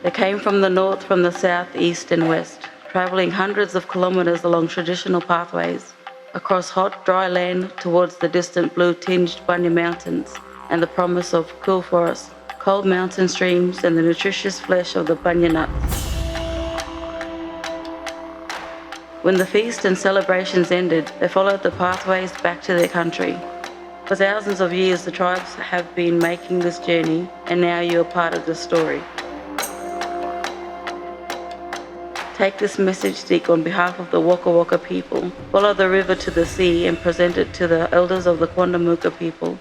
They came from the north, from the south, east and west, travelling hundreds of kilometres along traditional pathways, across hot, dry land towards the distant blue-tinged Bunya Mountains and the promise of cool forests, cold mountain streams and the nutritious flesh of the bunya nuts. When the feast and celebrations ended, they followed the pathways back to their country. For thousands of years, the tribes have been making this journey, and now you are part of the story. Take this message, Dick, on behalf of the Wakka Wakka people. Follow the river to the sea and present it to the elders of the Quandamooka people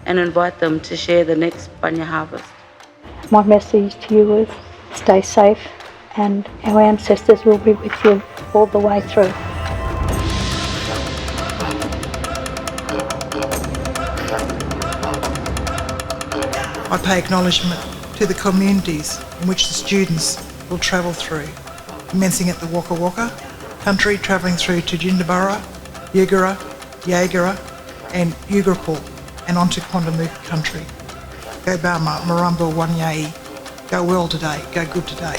and invite them to share the next bunya harvest. My message to you is stay safe and our ancestors will be with you all the way through. I pay acknowledgement to the communities in which the students will travel through, commencing at the Wakka Wakka Country, travelling through to Jinibara, Jagera and Ugarapul and on to Quandamooka Country. Go Bama, Marumba, Wanyai. Go well today, go good today.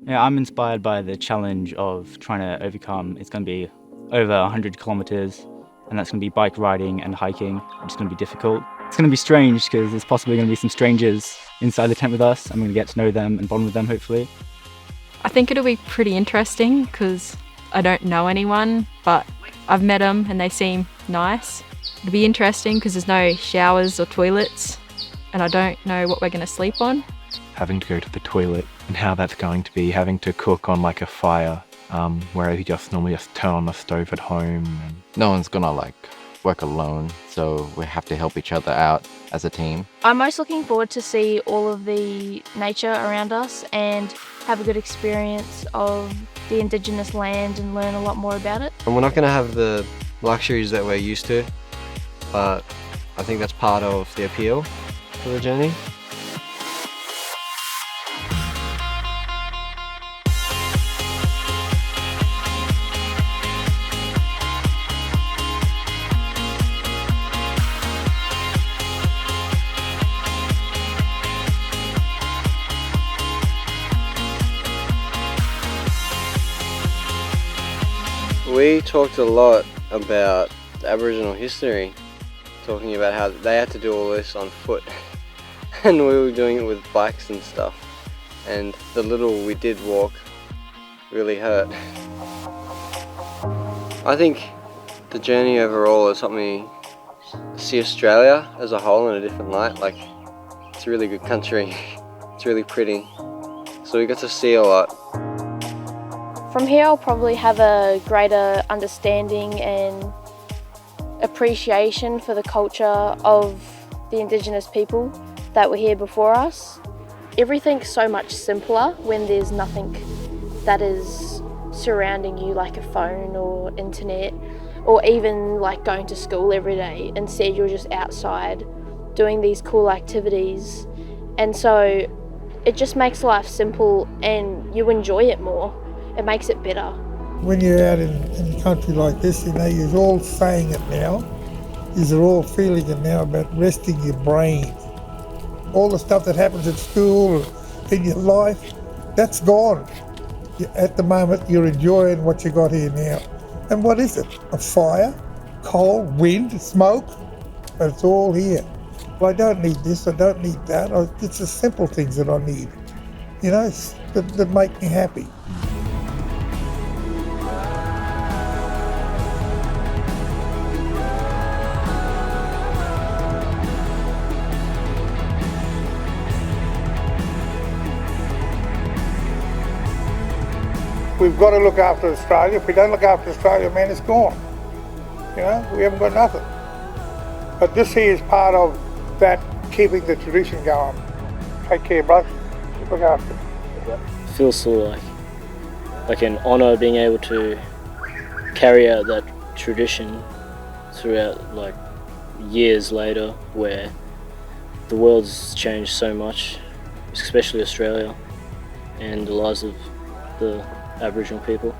Yeah, I'm inspired by the challenge of trying to overcome. It's going to be over 100 kilometres and that's going to be bike riding and hiking. It's going to be difficult. It's going to be strange because there's possibly going to be some strangers inside the tent with us. I'm going to get to know them and bond with them hopefully. I think it'll be pretty interesting because I don't know anyone, but I've met them and they seem nice. It'll be interesting because there's no showers or toilets and I don't know what we're going to sleep on. Having to go to the toilet and how that's going to be, having to cook on like a fire, where you just normally just turn on the stove at home. And no one's gonna work alone, so we have to help each other out as a team. I'm most looking forward to see all of the nature around us and have a good experience of the Indigenous land and learn a lot more about it. And we're not gonna have the luxuries that we're used to, but I think that's part of the appeal for the journey. We talked a lot about Aboriginal history, talking about how they had to do all this on foot and we were doing it with bikes and stuff, and the little we did walk really hurt. I think the journey overall is something to see Australia as a whole in a different light. It's a really good country, it's really pretty, so we got to see a lot. From here I'll probably have a greater understanding and appreciation for the culture of the Indigenous people that were here before us. Everything's so much simpler when there's nothing that is surrounding you like a phone or internet or even going to school every day. Instead you're just outside doing these cool activities, and so it just makes life simple and you enjoy it more. It makes it better. When you're out in a country like this, you're all saying it now. You're all feeling it now about resting your brain. All the stuff that happens at school, in your life, that's gone. At the moment, you're enjoying what you got here now. And what is it? A fire, cold, wind, smoke? But it's all here. Well, I don't need this, I don't need that. It's the simple things that I need, that make me happy. We've got to look after Australia. If we don't look after Australia, man, it's gone. We haven't got nothing. But this here is part of that, keeping the tradition going. Take care, brother. Look after it. It feels so like an honour being able to carry out that tradition throughout years later, where the world's changed so much, especially Australia and the lives of the Aboriginal people.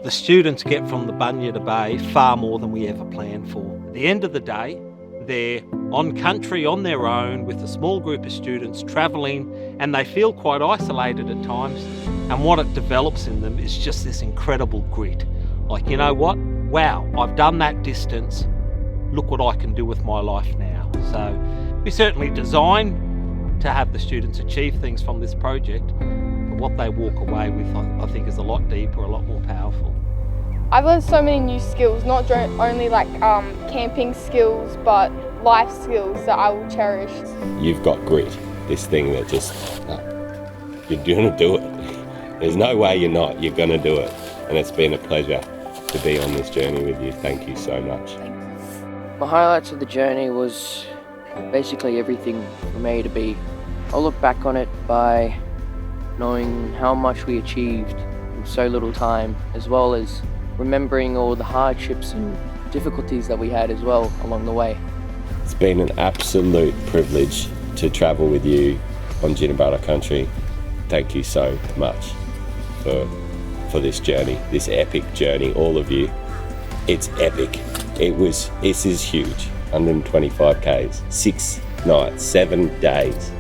The students get from the Bunya to Bay far more than we ever planned for. At the end of the day, they're on country on their own with a small group of students travelling, and they feel quite isolated at times. And what it develops in them is just this incredible grit. Like, you know what? Wow, I've done that distance. Look what I can do with my life now. So we certainly design to have the students achieve things from this project, but what they walk away with, I think, is a lot deeper, a lot more powerful. I've learned so many new skills, not only like camping skills, but life skills that I will cherish. You've got grit, this thing that just, you're going to do it. There's no way you're not, you're going to do it. And it's been a pleasure to be on this journey with you. Thank you so much. My highlights of the journey was basically everything for me to be. I'll look back on it by knowing how much we achieved in so little time, as well as remembering all the hardships and difficulties that we had as well along the way. It's been an absolute privilege to travel with you on Jinibara Country. Thank you so much for this journey, this epic journey, all of you. It's epic. This is huge. 125 Ks, 6 nights, 7 days.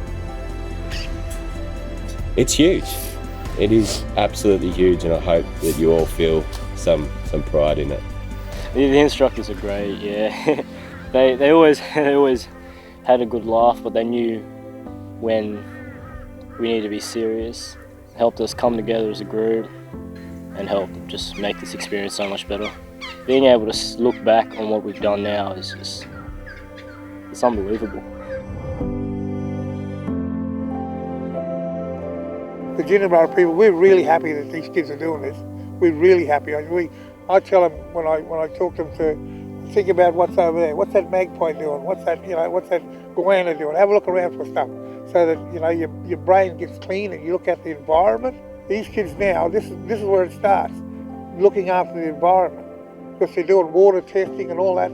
It's huge. It is absolutely huge, and I hope that you all feel some pride in it. The instructors are great, yeah. they always had a good laugh, but they knew when we needed to be serious. Helped us come together as a group and help just make this experience so much better. Being able to look back on what we've done now is just, it's unbelievable. The Jinibara people, we're really happy that these kids are doing this. We're really happy. I tell them when I talk to them to think about what's over there. What's that magpie doing? What's that goanna doing? Have a look around for stuff so that your brain gets clean and you look at the environment. These kids now, this is where it starts, looking after the environment, because they're doing water testing and all that.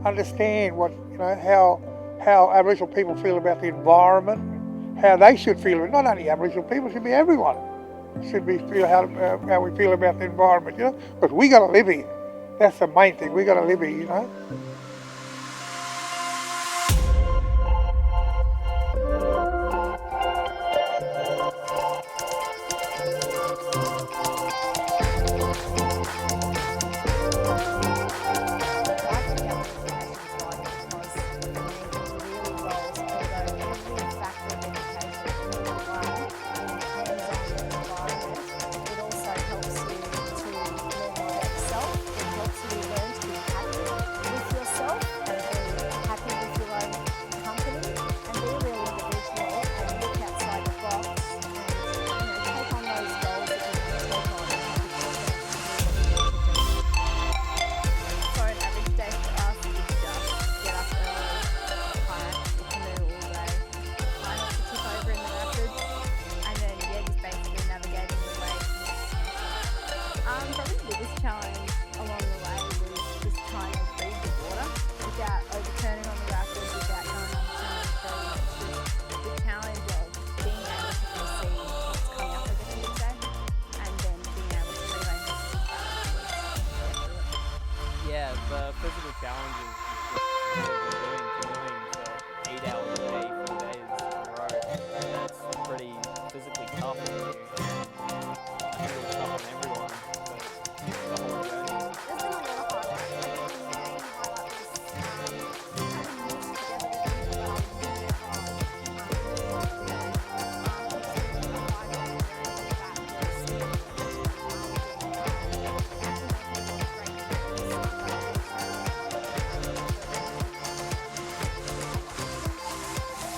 Understand how Aboriginal people feel about the environment. How they should feel, not only Aboriginal people, it should be everyone. Should be feel how we feel about the environment, because we got to live here. That's the main thing, we got to live here, The physical challenge is just doing for 8 hours a day, 4 days in a row. That's pretty physically tough on you. I think it's tough on everyone, but the whole journey.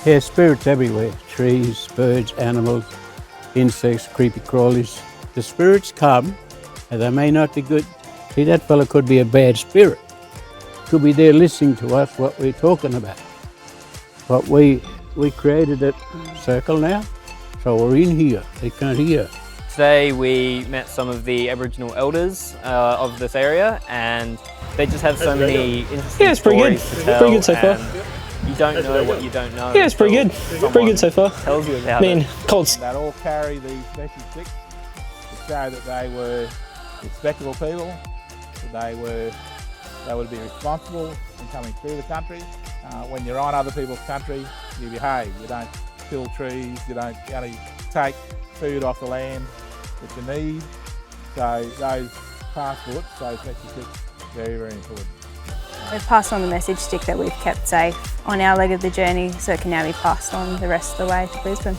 Yeah, spirits everywhere. Trees, birds, animals, insects, creepy crawlies. The spirits come, and they may not be good. See, that fella could be a bad spirit. Could be there listening to us, what we're talking about. But we created that circle now, so we're in here. They can't hear. Today we met some of the Aboriginal elders of this area, and they just have so many interesting stories to tell. Pretty good so far. You don't know what you don't know. Yeah, it's pretty good. Pretty good so far. Tells you about it. Colts. They'll all carry these special sticks to show that they were respectable people. They would be responsible in coming through the country. When you're on other people's country, you behave. You don't kill trees, you only take food off the land that you need. So those passports, those message sticks, very, very important. We've passed on the message stick that we've kept safe on our leg of the journey, so it can now be passed on the rest of the way to Brisbane.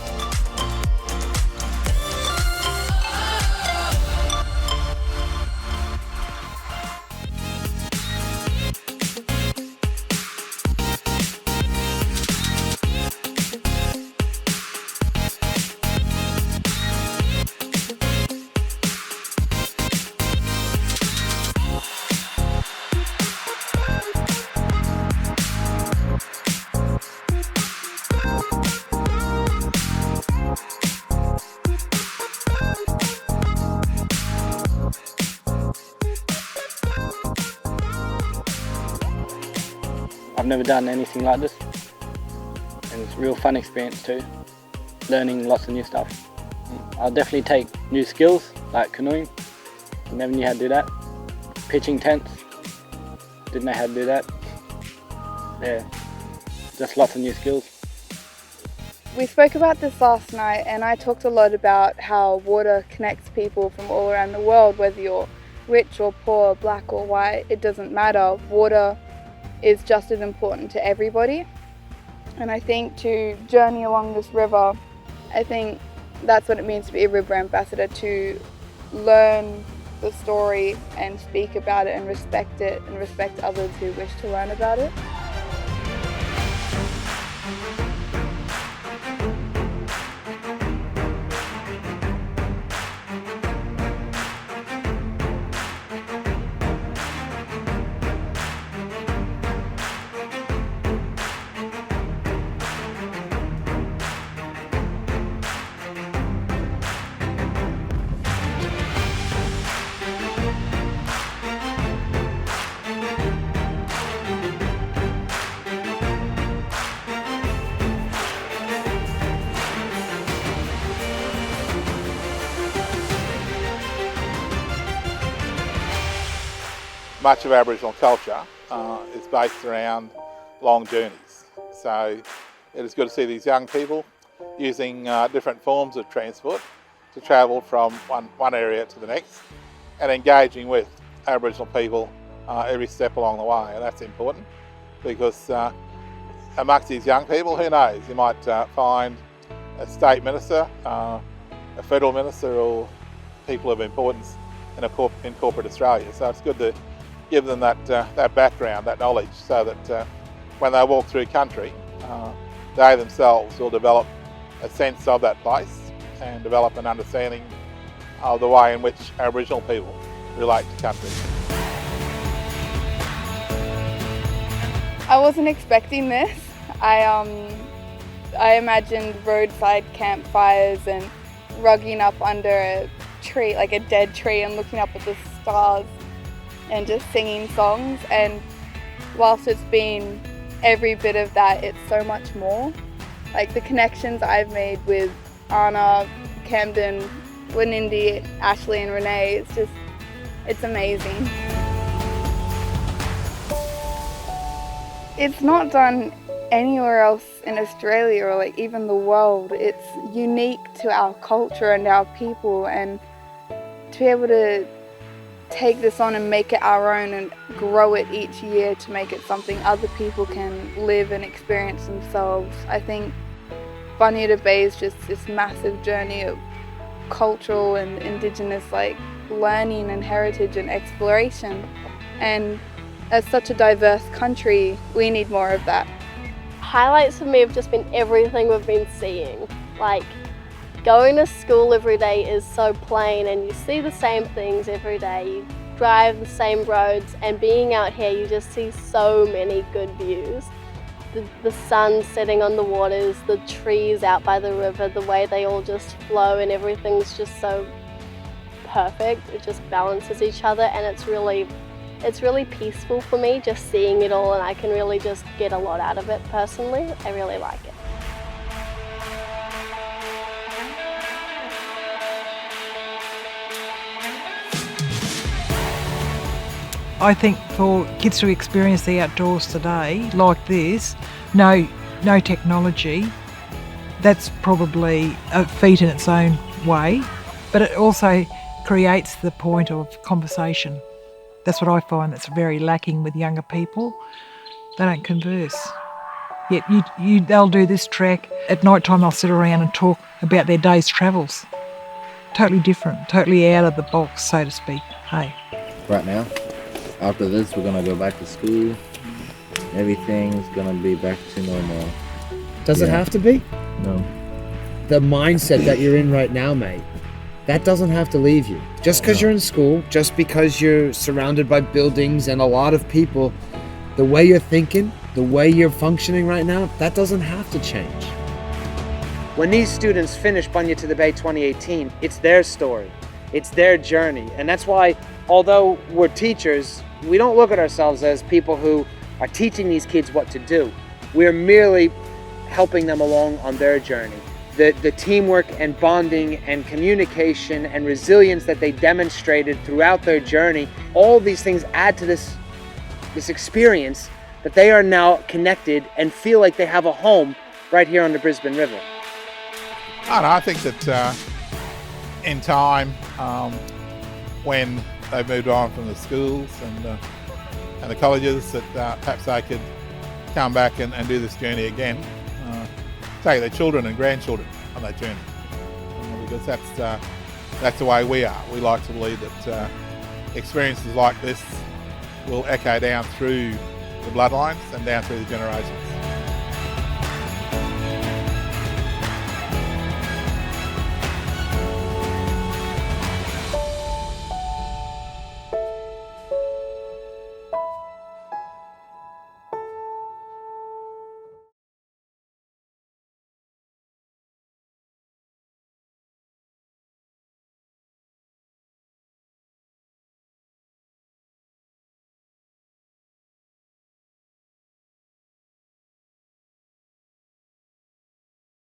I've never done anything like this, and it's a real fun experience too, learning lots of new stuff. I'll definitely take new skills like canoeing, never knew how to do that. Pitching tents, didn't know how to do that. Yeah, just lots of new skills. We spoke about this last night, and I talked a lot about how water connects people from all around the world, whether you're rich or poor, black or white, it doesn't matter. Water is just as important to everybody. And I think to journey along this river, I think that's what it means to be a river ambassador, to learn the story and speak about it and respect others who wish to learn about it. Much of Aboriginal culture is based around long journeys. So it is good to see these young people using different forms of transport to travel from one area to the next and engaging with Aboriginal people every step along the way. And that's important because amongst these young people, who knows, you might find a state minister, a federal minister, or people of importance in corporate Australia. So it's good to give them that background, that knowledge, so that when they walk through country, they themselves will develop a sense of that place and develop an understanding of the way in which Aboriginal people relate to country. I wasn't expecting this. I imagined roadside campfires and rugging up under a tree, like a dead tree, and looking up at the stars and just singing songs. And whilst it's been every bit of that, it's so much more. Like the connections I've made with Anna, Camden, Wanindi, Ashley and Renee, it's amazing. It's not done anywhere else in Australia or like even the world. It's unique to our culture and our people, and to be able to take this on and make it our own and grow it each year to make it something other people can live and experience themselves. I think Bunya Bay is just this massive journey of cultural and Indigenous learning and heritage and exploration. And as such a diverse country, we need more of that. Highlights for me have just been everything we've been seeing. Like, going to school every day is so plain and you see the same things every day. You drive the same roads, and being out here you just see so many good views. The sun setting on the waters, the trees out by the river, the way they all just flow, and everything's just so perfect. It just balances each other, and it's really peaceful for me just seeing it all, and I can really just get a lot out of it personally. I really like it. I think for kids to experience the outdoors today, like this, no technology, that's probably a feat in its own way, but it also creates the point of conversation. That's what I find that's very lacking with younger people. They don't converse. Yet they'll do this trek, at night time they'll sit around and talk about their day's travels. Totally different, totally out of the box, so to speak. Hey. Right now, after this, we're gonna go back to school. Everything's gonna be back to normal. Does it have to be? No. The mindset that you're in right now, mate, that doesn't have to leave you. Just because you're in school, just because you're surrounded by buildings and a lot of people, the way you're thinking, the way you're functioning right now, that doesn't have to change. When these students finish Bunya to the Bay 2018, it's their story, it's their journey. And that's why, although we're teachers, we don't look at ourselves as people who are teaching these kids what to do. We're merely helping them along on their journey. The teamwork and bonding and communication and resilience that they demonstrated throughout their journey, all these things add to this experience that they are now connected and feel like they have a home right here on the Brisbane River. I think that in time, when they've moved on from the schools and the colleges, that perhaps they could come back and do this journey again. Take their children and grandchildren on that journey, because that's the way we are. We like to believe that experiences like this will echo down through the bloodlines and down through the generations.